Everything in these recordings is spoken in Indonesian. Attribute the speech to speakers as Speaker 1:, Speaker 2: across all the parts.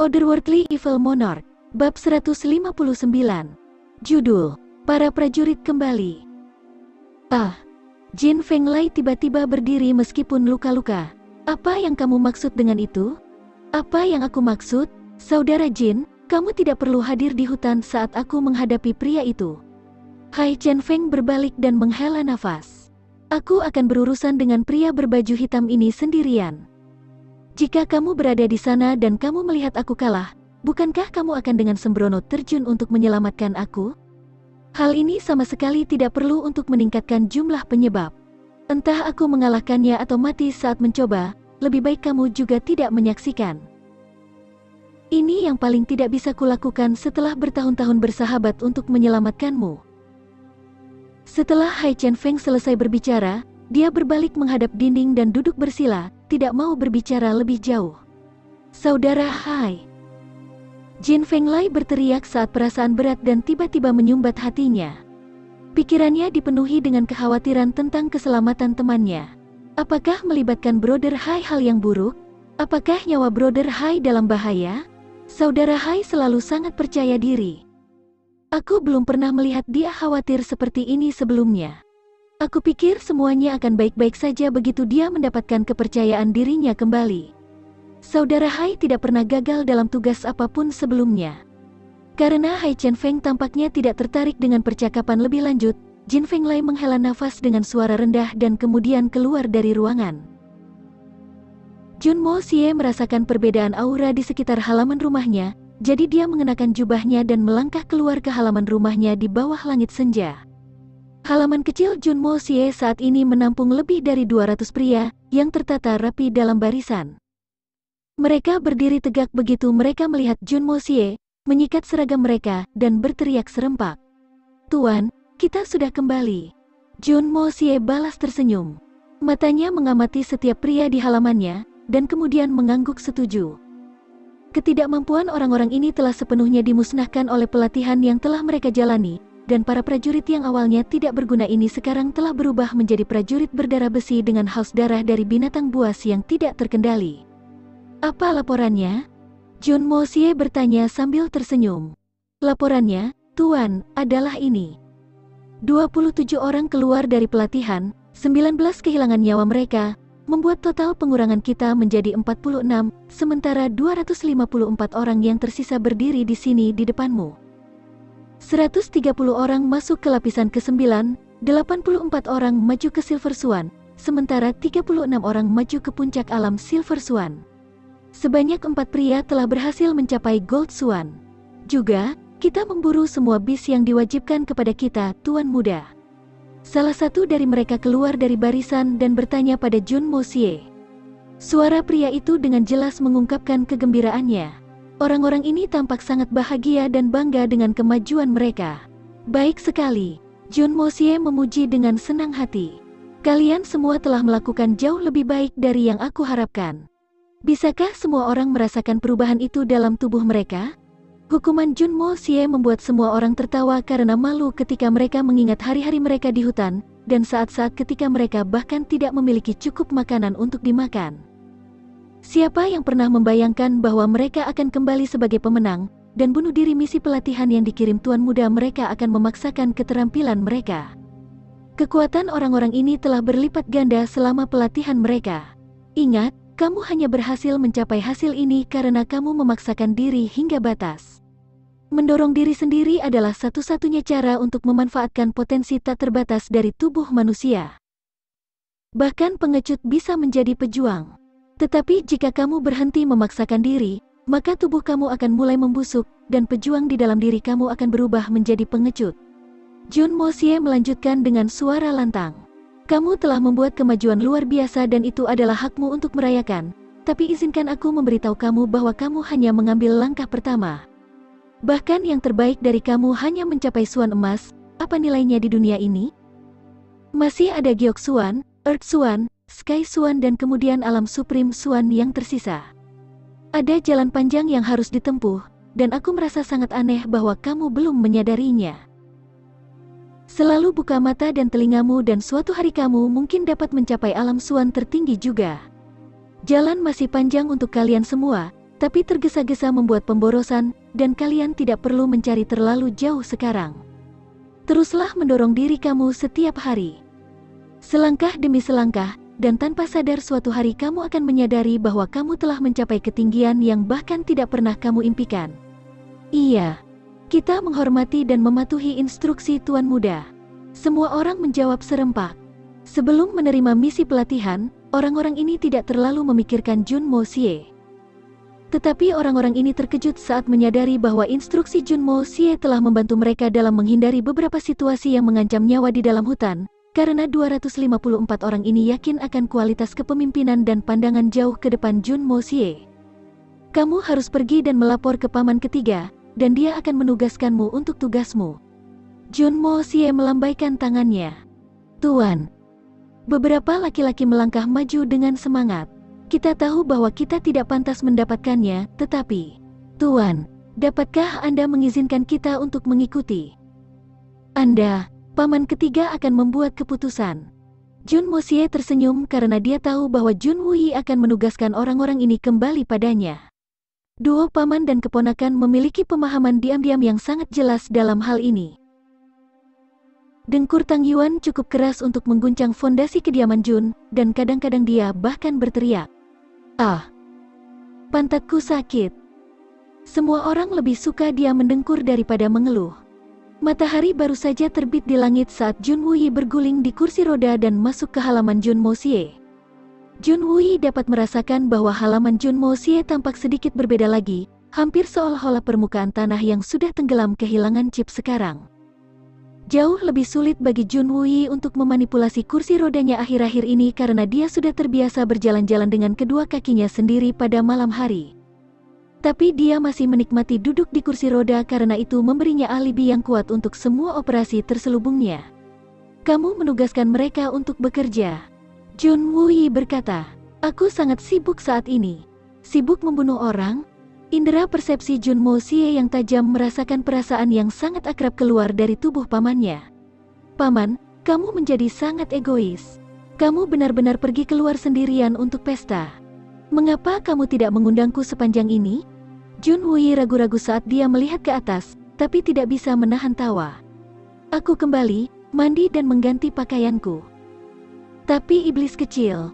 Speaker 1: Otherworldly Evil Monarch, Bab 159. Judul, Para Prajurit Kembali. Jin Fenglai tiba-tiba berdiri meskipun luka-luka. Apa yang kamu maksud dengan itu? Apa yang aku maksud? Saudara Jin, kamu tidak perlu hadir di hutan saat aku menghadapi pria itu. Hai Chen Feng berbalik dan menghela nafas. Aku akan berurusan dengan pria berbaju hitam ini sendirian. Jika kamu berada di sana dan kamu melihat aku kalah, bukankah kamu akan dengan sembrono terjun untuk menyelamatkan aku? Hal ini sama sekali tidak perlu untuk meningkatkan jumlah penyebab. Entah aku mengalahkannya atau mati saat mencoba, lebih baik kamu juga tidak menyaksikan. Ini yang paling tidak bisa kulakukan setelah bertahun-tahun bersahabat untuk menyelamatkanmu. Setelah Hai Chen Feng selesai berbicara, dia berbalik menghadap dinding dan duduk bersila, tidak mau berbicara lebih jauh. Saudara Hai. Jin Fenglai berteriak saat perasaan berat dan tiba-tiba menyumbat hatinya. Pikirannya dipenuhi dengan kekhawatiran tentang keselamatan temannya. Apakah melibatkan Brother Hai hal yang buruk? Apakah nyawa Brother Hai dalam bahaya? Saudara Hai selalu sangat percaya diri. Aku belum pernah melihat dia khawatir seperti ini sebelumnya. Aku pikir semuanya akan baik-baik saja begitu dia mendapatkan kepercayaan dirinya kembali. Saudara Hai tidak pernah gagal dalam tugas apapun sebelumnya. Karena Hai Chen Feng tampaknya tidak tertarik dengan percakapan lebih lanjut, Jin Fenglai menghela nafas dengan suara rendah dan kemudian keluar dari ruangan. Jun Mo Xie merasakan perbedaan aura di sekitar halaman rumahnya, jadi dia mengenakan jubahnya dan melangkah keluar ke halaman rumahnya di bawah langit senja. Halaman kecil Jun Mo Xie saat ini menampung lebih dari 200 pria, yang tertata rapi dalam barisan. Mereka berdiri tegak begitu mereka melihat Jun Mo Xie, menyikat seragam mereka, dan berteriak serempak. Tuan, kita sudah kembali. Jun Mo Xie balas tersenyum. Matanya mengamati setiap pria di halamannya, dan kemudian mengangguk setuju. Ketidakmampuan orang-orang ini telah sepenuhnya dimusnahkan oleh pelatihan yang telah mereka jalani, dan para prajurit yang awalnya tidak berguna ini sekarang telah berubah menjadi prajurit berdarah besi dengan haus darah dari binatang buas yang tidak terkendali. Apa laporannya? Jun Mo Xie bertanya sambil tersenyum. Laporannya, Tuan, adalah ini. 27 orang keluar dari pelatihan, 19 kehilangan nyawa mereka, membuat total pengurangan kita menjadi 46, sementara 254 orang yang tersisa berdiri di sini di depanmu. 130 orang masuk ke lapisan ke-9, 84 orang maju ke Silver Swan, sementara 36 orang maju ke puncak alam Silver Swan. Sebanyak 4 pria telah berhasil mencapai Gold Swan. Juga, kita memburu semua bis yang diwajibkan kepada kita, Tuan Muda. Salah satu dari mereka keluar dari barisan dan bertanya pada Jun Mo Xie. Suara pria itu dengan jelas mengungkapkan kegembiraannya. Orang-orang ini tampak sangat bahagia dan bangga dengan kemajuan mereka. Baik sekali, Jun Mo Xie memuji dengan senang hati. Kalian semua telah melakukan jauh lebih baik dari yang aku harapkan. Bisakah semua orang merasakan perubahan itu dalam tubuh mereka? Hukuman Jun Mo Xie membuat semua orang tertawa karena malu ketika mereka mengingat hari-hari mereka di hutan, dan saat-saat ketika mereka bahkan tidak memiliki cukup makanan untuk dimakan. Siapa yang pernah membayangkan bahwa mereka akan kembali sebagai pemenang, dan bunuh diri misi pelatihan yang dikirim Tuan Muda mereka akan memaksakan keterampilan mereka. Kekuatan orang-orang ini telah berlipat ganda selama pelatihan mereka. Ingat, kamu hanya berhasil mencapai hasil ini karena kamu memaksakan diri hingga batas. Mendorong diri sendiri adalah satu-satunya cara untuk memanfaatkan potensi tak terbatas dari tubuh manusia. Bahkan pengecut bisa menjadi pejuang. Tetapi jika kamu berhenti memaksakan diri, maka tubuh kamu akan mulai membusuk, dan pejuang di dalam diri kamu akan berubah menjadi pengecut. Jun Mo Xie melanjutkan dengan suara lantang. Kamu telah membuat kemajuan luar biasa dan itu adalah hakmu untuk merayakan, tapi izinkan aku memberitahu kamu bahwa kamu hanya mengambil langkah pertama. Bahkan yang terbaik dari kamu hanya mencapai Swan emas, apa nilainya di dunia ini? Masih ada Giok Swan, Earth Swan, Sky Swan dan kemudian alam Supreme Swan yang tersisa. Ada jalan panjang yang harus ditempuh, dan aku merasa sangat aneh bahwa kamu belum menyadarinya. Selalu buka mata dan telingamu dan suatu hari kamu mungkin dapat mencapai alam Swan tertinggi juga. Jalan masih panjang untuk kalian semua, tapi tergesa-gesa membuat pemborosan, dan kalian tidak perlu mencari terlalu jauh sekarang. Teruslah mendorong diri kamu setiap hari. Selangkah demi selangkah, dan tanpa sadar suatu hari kamu akan menyadari bahwa kamu telah mencapai ketinggian yang bahkan tidak pernah kamu impikan. Iya, kita menghormati dan mematuhi instruksi Tuan Muda. Semua orang menjawab serempak. Sebelum menerima misi pelatihan, orang-orang ini tidak terlalu memikirkan Jun Mo Xie. Tetapi orang-orang ini terkejut saat menyadari bahwa instruksi Jun Mo Xie telah membantu mereka dalam menghindari beberapa situasi yang mengancam nyawa di dalam hutan, karena 254 orang ini yakin akan kualitas kepemimpinan dan pandangan jauh ke depan Jun Mo Xie. Kamu harus pergi dan melapor ke paman ketiga, dan dia akan menugaskanmu untuk tugasmu. Jun Mo Xie melambaikan tangannya. Tuan. Beberapa laki-laki melangkah maju dengan semangat. Kita tahu bahwa kita tidak pantas mendapatkannya, tetapi, Tuan, dapatkah Anda mengizinkan kita untuk mengikuti? Anda, paman ketiga akan membuat keputusan. Jun Mo Xie tersenyum karena dia tahu bahwa Jun Wuyi akan menugaskan orang-orang ini kembali padanya. Duo paman dan keponakan memiliki pemahaman diam-diam yang sangat jelas dalam hal ini. Dengkur Tang Yuan cukup keras untuk mengguncang fondasi kediaman Jun, dan kadang-kadang dia bahkan berteriak. Ah! Pantatku sakit. Semua orang lebih suka dia mendengkur daripada mengeluh. Matahari baru saja terbit di langit saat Jun Wuyi berguling di kursi roda dan masuk ke halaman Jun Mo Xie. Jun Wuyi dapat merasakan bahwa halaman Jun Mo Xie tampak sedikit berbeda lagi, hampir seolah-olah permukaan tanah yang sudah tenggelam kehilangan chip sekarang. Jauh lebih sulit bagi Jun Wuyi untuk memanipulasi kursi rodanya akhir-akhir ini karena dia sudah terbiasa berjalan-jalan dengan kedua kakinya sendiri pada malam hari. Tapi dia masih menikmati duduk di kursi roda karena itu memberinya alibi yang kuat untuk semua operasi terselubungnya. Kamu menugaskan mereka untuk bekerja. Jun Wuyi berkata, aku sangat sibuk saat ini. Sibuk membunuh orang? Indera persepsi Jun Mo Xie yang tajam merasakan perasaan yang sangat akrab keluar dari tubuh pamannya. Paman, kamu menjadi sangat egois. Kamu benar-benar pergi keluar sendirian untuk pesta. Mengapa kamu tidak mengundangku sepanjang ini? Jun Wuyi ragu-ragu saat dia melihat ke atas, tapi tidak bisa menahan tawa. Aku kembali, mandi dan mengganti pakaianku. Tapi iblis kecil,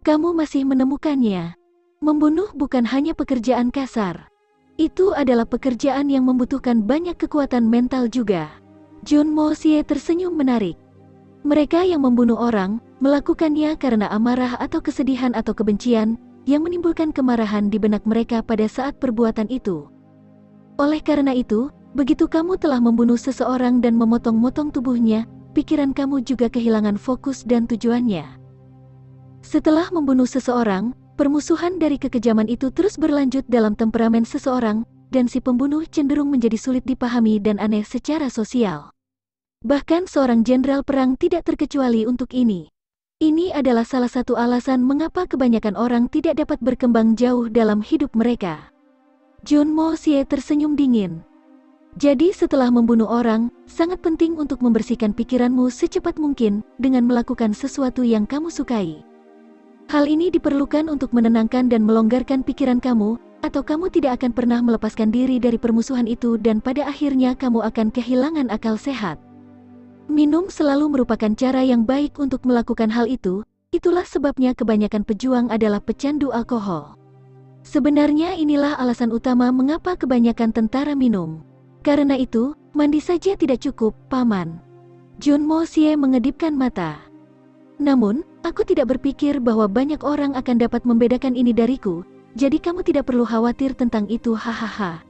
Speaker 1: kamu masih menemukannya. Membunuh bukan hanya pekerjaan kasar. Itu adalah pekerjaan yang membutuhkan banyak kekuatan mental juga. Jun Mo Xie tersenyum menarik. Mereka yang membunuh orang, melakukannya karena amarah atau kesedihan atau kebencian, yang menimbulkan kemarahan di benak mereka pada saat perbuatan itu. Oleh karena itu, begitu kamu telah membunuh seseorang dan memotong-motong tubuhnya, pikiran kamu juga kehilangan fokus dan tujuannya. Setelah membunuh seseorang, permusuhan dari kekejaman itu terus berlanjut dalam temperamen seseorang, dan si pembunuh cenderung menjadi sulit dipahami dan aneh secara sosial. Bahkan seorang jenderal perang tidak terkecuali untuk ini. Ini adalah salah satu alasan mengapa kebanyakan orang tidak dapat berkembang jauh dalam hidup mereka. Jun Mo Xie tersenyum dingin. Jadi setelah membunuh orang, sangat penting untuk membersihkan pikiranmu secepat mungkin dengan melakukan sesuatu yang kamu sukai. Hal ini diperlukan untuk menenangkan dan melonggarkan pikiran kamu, atau kamu tidak akan pernah melepaskan diri dari permusuhan itu dan pada akhirnya kamu akan kehilangan akal sehat. Minum selalu merupakan cara yang baik untuk melakukan hal itu, itulah sebabnya kebanyakan pejuang adalah pecandu alkohol. Sebenarnya inilah alasan utama mengapa kebanyakan tentara minum. Karena itu, mandi saja tidak cukup, Paman. Jun Mo Xie mengedipkan mata. Namun, aku tidak berpikir bahwa banyak orang akan dapat membedakan ini dariku, jadi kamu tidak perlu khawatir tentang itu, hahaha.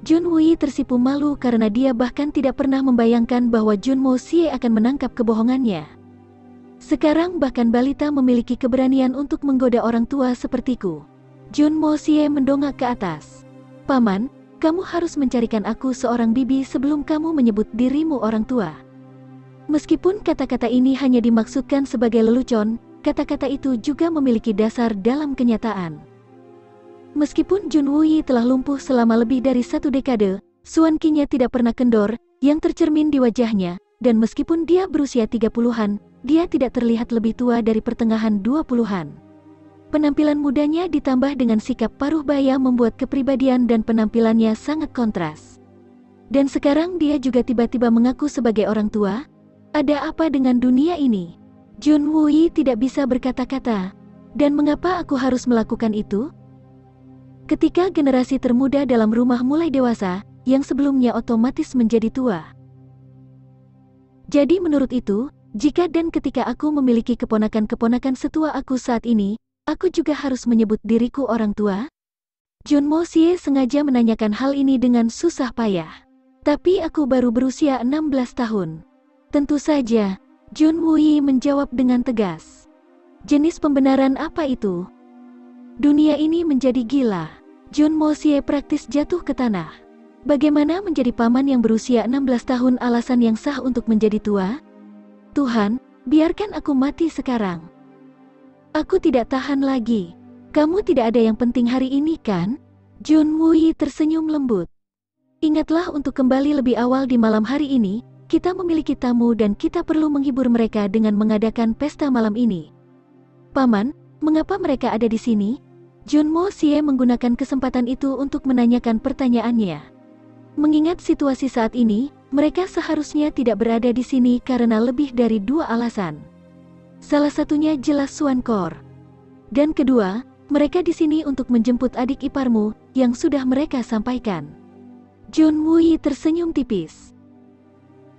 Speaker 1: Jun Wuyi tersipu malu karena dia bahkan tidak pernah membayangkan bahwa Jun Mo Xie akan menangkap kebohongannya. Sekarang bahkan balita memiliki keberanian untuk menggoda orang tua sepertiku. Jun Mo Xie mendongak ke atas. Paman, kamu harus mencarikan aku seorang bibi sebelum kamu menyebut dirimu orang tua. Meskipun kata-kata ini hanya dimaksudkan sebagai lelucon, kata-kata itu juga memiliki dasar dalam kenyataan. Meskipun Jun Wuyi telah lumpuh selama lebih dari 1 dekade, Suan Qi-nya tidak pernah kendor, yang tercermin di wajahnya, dan meskipun dia berusia 30-an, dia tidak terlihat lebih tua dari pertengahan 20-an. Penampilan mudanya ditambah dengan sikap paruh baya membuat kepribadian dan penampilannya sangat kontras. Dan sekarang dia juga tiba-tiba mengaku sebagai orang tua? Ada apa dengan dunia ini? Junwoo tidak bisa berkata-kata. Dan mengapa aku harus melakukan itu? Ketika generasi termuda dalam rumah mulai dewasa, yang sebelumnya otomatis menjadi tua. Jadi menurut itu, jika dan ketika aku memiliki keponakan-keponakan setua aku saat ini, aku juga harus menyebut diriku orang tua? Junmo Sie sengaja menanyakan hal ini dengan susah payah. Tapi aku baru berusia 16 tahun. Tentu saja, Junwoo menjawab dengan tegas. Jenis pembenaran apa itu? Dunia ini menjadi gila. Junmo Sie praktis jatuh ke tanah. Bagaimana menjadi paman yang berusia 16 tahun alasan yang sah untuk menjadi tua? Tuhan, biarkan aku mati sekarang. Aku tidak tahan lagi. Kamu tidak ada yang penting hari ini kan? Junwoo tersenyum lembut. Ingatlah untuk kembali lebih awal di malam hari ini, kita memiliki tamu dan kita perlu menghibur mereka dengan mengadakan pesta malam ini. Paman, mengapa mereka ada di sini? Junmo Sie menggunakan kesempatan itu untuk menanyakan pertanyaannya. Mengingat situasi saat ini, mereka seharusnya tidak berada di sini karena lebih dari 2 alasan. Salah satunya jelas Swankor. Dan kedua, mereka di sini untuk menjemput adik iparmu yang sudah mereka sampaikan. Junwoo tersenyum tipis.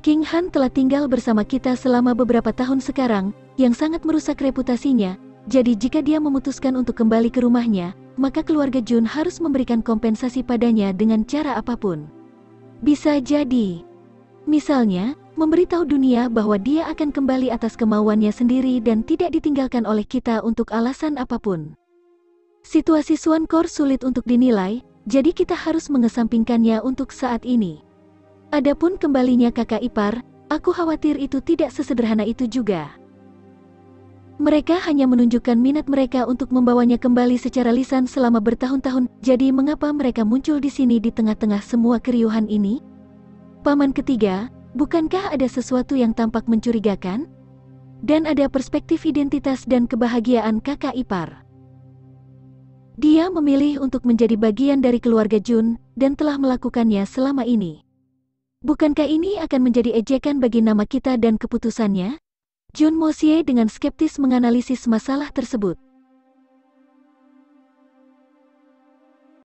Speaker 1: King Han telah tinggal bersama kita selama beberapa tahun sekarang, yang sangat merusak reputasinya. Jadi jika dia memutuskan untuk kembali ke rumahnya, maka keluarga Jun harus memberikan kompensasi padanya dengan cara apapun. Bisa jadi, misalnya, memberitahu dunia bahwa dia akan kembali atas kemauannya sendiri dan tidak ditinggalkan oleh kita untuk alasan apapun. Situasi Swankor sulit untuk dinilai, jadi kita harus mengesampingkannya untuk saat ini. Adapun kembalinya kakak ipar, aku khawatir itu tidak sesederhana itu juga. Mereka hanya menunjukkan minat mereka untuk membawanya kembali secara lisan selama bertahun-tahun, jadi mengapa mereka muncul di sini di tengah-tengah semua keriuhan ini? Paman ketiga, bukankah ada sesuatu yang tampak mencurigakan? Dan ada perspektif identitas dan kebahagiaan kakak ipar. Dia memilih untuk menjadi bagian dari keluarga Jun, dan telah melakukannya selama ini. Bukankah ini akan menjadi ejekan bagi nama kita dan keputusannya? Junmo Sie dengan skeptis menganalisis masalah tersebut.